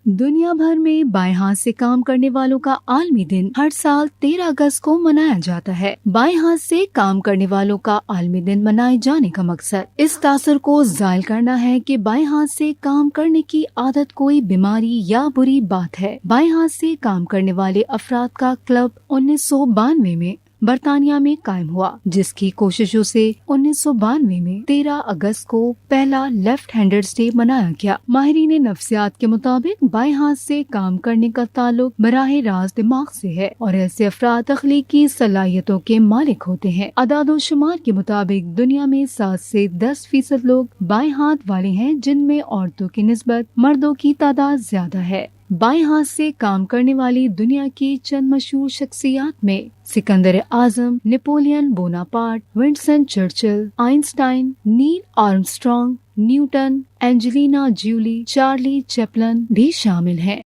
دنیا بھر میں بائیں ہاتھ سے کام کرنے والوں کا عالمی دن ہر سال 13 اگست کو منایا جاتا ہے۔ بائیں ہاتھ سے کام کرنے والوں کا عالمی دن منائے جانے کا مقصد اس تاثر کو زائل کرنا ہے کہ بائیں ہاتھ سے کام کرنے کی عادت کوئی بیماری یا بری بات ہے۔ بائیں ہاتھ سے کام کرنے والے افراد کا کلب 1992 میں برطانیہ میں قائم ہوا، جس کی کوششوں سے 1992 میں 13 اگست کو پہلا لیفٹ ہینڈرز ڈے منایا گیا۔ ماہرین نفسیات کے مطابق بائیں ہاتھ سے کام کرنے کا تعلق براہ راست دماغ سے ہے اور ایسے افراد تخلیقی صلاحیتوں کے مالک ہوتے ہیں۔ اعداد و شمار کے مطابق دنیا میں 7 سے 10% لوگ بائیں ہاتھ والے ہیں، جن میں عورتوں کی نسبت مردوں کی تعداد زیادہ ہے۔ بائیں ہاتھ سے کام کرنے والی دنیا کی چند مشہور شخصیات میں Sikandar Azam, Napoleon Bonaparte, Winston Churchill, Einstein, Neil Armstrong, Newton, Angelina Jolie, Charlie Chaplin بھی شامل ہیں۔